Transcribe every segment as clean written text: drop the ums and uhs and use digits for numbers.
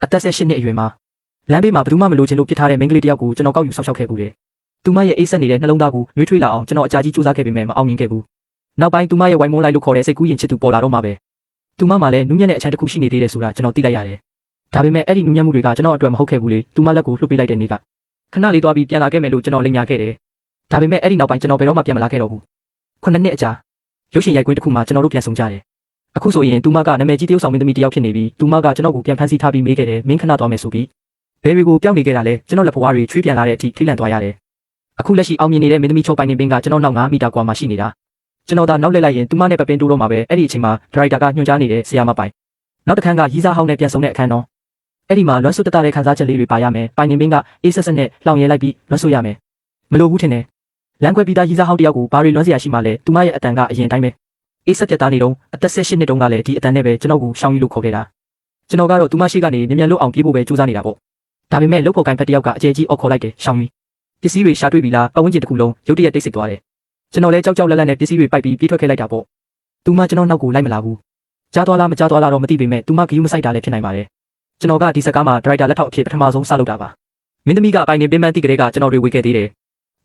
အသက်18နှစ်အရွယ်မှာလမ်းဘေးမှာဘယ်သူမှမလိုချင်လို့ပြစ်ထားတဲ့မိန်းကလေးတယောက်ကိုကျွန်တော်ကောက်ယူဆောက်ရှောက်ခဲ့ဘူးတယ်။သူမရဲ့အိတ်ဆက်နေတဲ့နှလုံးသားကိုနှွေးထွေးလာအောင်ကျွန်တော်အကြာကြီးစူးစမ်းခဲ့ပေမဲ့မအောင်မြင်ခဲ့ဘူး။နောက်ပိုင်းသူမရဲ့ဝိုင်မွန်းလိုက်လို့ခေါ်တဲ့စိတ်ကူးရင်ချစ်သူပေါ်လာတော့မှပဲသူမမှလည်းနူးညံ့တဲ့အချမ်းတစ်ခုရှိနေသေးတယ်ဆိုတာကျွန်တော်သိလိုက်ရတယ်။ဒါပေမဲ့အဲ့ဒီနူးညံ့မှုတွေကကျွန်တော်အတွက်မဟုတ်ခဲ့ဘူးလေ။သူမလက်ကိုလှုပ်ပေးလိုက်တဲ့နေ့ကခဏလေးသွားပြီးပြန်လာခဲ့မယ်လို့ကျွန်တော်လိမ်ညာခဲ့တယ်။ဒါပေမဲ့အဲ့ဒီနောက်ပိုင်းကျွန်တော်ဘယ်တော့မှပြန်မလာခဲ့တော့ဘူး။9နှစ်အကြာရုပ်ရှင်ရိုက်ကွင်းတစ်ခုမှာကျွန်တော်တို့ပြန်ဆုံကြတယ်။အခုဆိုရင်သူမကနာမည်ကြီးတယောက်ဆောင်မင်းသမီးတယောက်ဖြစ်နေပြီးသူမကကျွန်တော်ကိုပြန်ဖမ်းဆီးထားပြီးမေးခဲ့တယ်မင်းခဏသွားမယ်ဆိုပြီးဘယ်တွေကိုပြောင်းနေခဲ့တာလဲကျွန်တော်လက်ဖွားတွေချွေးပြန်လာတဲ့အထိထိလန့်သွားရတယ်။အခုလက်ရှိအောင်မြင်နေတဲ့မင်းသမီးချောပိုင်နေပင်ကကျွန်တော်နောက်9မီတာကွာမှာရှိနေတာ။ကျွန်တော်သာနောက်လှည့်လိုက်ရင်သူမနဲ့ပပင်းတိုးတော့မှာပဲအဲ့ဒီအချိန်မှာဒရိုက်တာကညွှန်ကြားနေတဲ့ဆရာမပိုင်နောက်တစ်ခန်းကရီးစားဟောင်းနဲ့ပြန်ဆုံတဲ့အခန်းတော့အဲ့ဒီမှာလွှမ်းဆွတ်တတဲ့ခန်းစားချက်လေးတွေပါရမယ်ပိုင်နေပင်ကအေးဆက်ဆက်နဲ့လှောင်ရဲလိုက်ပြီးလွှမ်းဆွတ်ရမယ်မလိုဘူးထင်တယ်လမ်းခွဲပြီးသားရီးစားဟောင်းတယောက်ကိုဘာတွေလွှမ်းစရာရှိမှလဲသူမရဲ့အတန်ကအရင်တိုင်းပဲအေးဆက်ပြတ်သားနေတော့အသက်18နှစ်တုန်းကလည်းဒီအတန်နဲ့ပဲကျွန်တော်ကိုရှောင်းယူလို့ခေါ်ခဲ့တာကျွန်တော်ကတော့သူမရှိကနေမြန်မြန်လို့အောင်ပြေးဖို့ပဲကြိုးစားနေတာပေါ့ဒါပေမဲ့လုတ်ဖို့ကိုင်ဖက်တယောက်ကအကျဲကြီးအော်ခေါ်လိုက်တယ်ရှောင်းယူပစ္စည်းတွေရှာတွေ့ပြီလားပတ်ဝန်းကျင်တစ်ခုလုံးရုတ်တရက်တိတ်ဆိတ်သွားတယ်ကျွန်တော်လည်းကြောက်ကြောက်လန့်လန့်နဲ့ပစ္စည်းတွေပိုက်ပြီးပြေးထွက်ခဲ့လိုက်တာပေါ့သူမကျွန်တော်နောက်ကိုလိုက်မလာဘူးကြားသွားလားမကြားသွားလားတော့မသိပေမဲ့သူမဂယုမဆိုင်တာလည်းဖြစ်နိုင်ပါတယ်ကျွန်တော်ကဒီစကားမှာဒရိုက်တာလက်ထောက်အဖြစ်ပထမဆုံးစလုပ်တာပါမင်းသမီးကအပိုင်နေပင်ပန်းတိကလေးကကျွန်တော်တွေဝေခဲ့သေးတယ်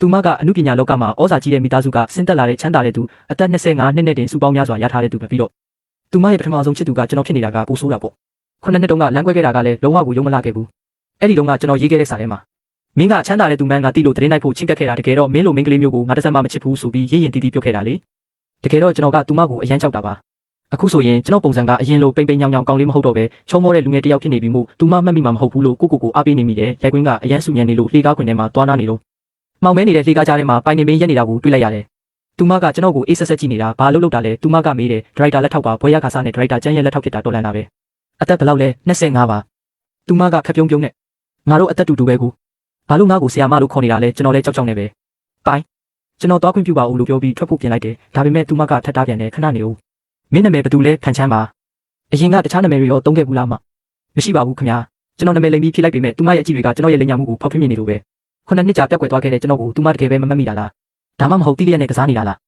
သူမကအမှုပညာလောကမှာဩဇာကြီးတဲ့မိသားစုကဆင်းသက်လာတဲ့ချမ်းသာတဲ့သူအသက်25နှစ်နဲ့တင်စုပေါင်းများစွာရထားတဲ့သူပဲပြီးတော့သူမရဲ့ပထမဆုံးချစ်သူကကျွန်တော်ဖြစ်နေတာကပိုဆိုးတာပေါ့9နှစ်တုန်းကလမ်းခွဲခဲ့တာကလည်းလုံးဝကိုယုံမလာခဲ့ဘူးအဲ့ဒီတုန်းကကျွန်တော်ရေးခဲ့တဲ့စာထဲမှာမင်းကချမ်းသာတဲ့သူမှန်းကတိလို့သတင်းလိုက်ဖို့ချင်းကပ်ခဲ့တာတကယ်တော့မင်းလိုမင်းကလေးမျိုးကိုငါတစ်စက်မှမချစ်ဘူးဆိုပြီးရေးရင်တီးတီးပြုတ်ခဲ့တာလေတကယ်တော့ကျွန်တော်ကသူမကိုအရန်ကြောက်တာပါအခုဆိုရင်ကျွန်တော်ပုံစံကအရင်လိုပိန်ပိန်ညောင်ညောင်ကောင်းလေးမဟုတ်တော့ပဲချုံမောတဲ့လူငယ်တစ်ယောက်ဖြစ်နေပြီမို့သူမမှတ်မိမှာမဟုတ်ဘူးလို့ကိုအားပေးနေမိတယ်ရိုက်ကွင်းကအရန်ဆူညံနေလို့လှေကားခွင်ထဲမှာသွားနာနေလို့မောင်မဲနေတဲ့လှေကားကြားထဲမှာပိုင်နေမင်းရက်နေတာကိုတွေ့လိုက်ရတယ်သူမကကျွန်တော်ကိုအေးဆက်ဆက်ကြည့်နေတာဘာလို့လုပ်တာလဲသူမကမေးတယ်ဒရိုက်တာလက်ထောက်ပါဘွဲရခါစားနဲ့ဒရိုက်တာကျန်းရဲ့လက်ထောက်ဖြစ်တာတော်လန်တာပဲအသက်ဘယ်လောက်လဲ25ပါသူမကခက်ပြုံးပြုံးနဲ့ငါတို့အသက်တူတူပဲကိုဘာလို့ငါ့ကိုဆရာမလို့ခေါ်နေတာလဲကျွန်တော်လည်းကြောက်ကြောက်နေပဲပိုင်ကျွန်တော်သွားခွင့်ပြုပါဦးလို့ပြောပြီးထွက်ဖို့ပြင်လိုက်တယ်ဒါပေမဲ့သူမကထပ်တားပြန်တယ်ခဏနေဦးမင်းနာမည်ဘယ်သူလဲဖန်ချမ်းပါအရင်ကတခြားနာမည်တွေရောသုံးခဲ့ဘူးလားမမရှိပါဘူးခင်ဗျာကျွန်တော်နာမည်လိမ်ပြီးဖြေလိုက်ပေမဲ့သူမရဲ့အကြည့်တွေကကျွန်တော်ရဲ့လိမ်ညာမှုကိုဖောက်ထွင်းမြင်နေလို့ပဲ9နှစ်ကြာပြတ်ကွယ်သွားခဲ့တဲ့ကျွန်တော်ကိုသူမတကယ်ပဲမမှတ်မိတာလားဒါမှမဟုတ်တိလျက်နဲ့ကစားနေတာလား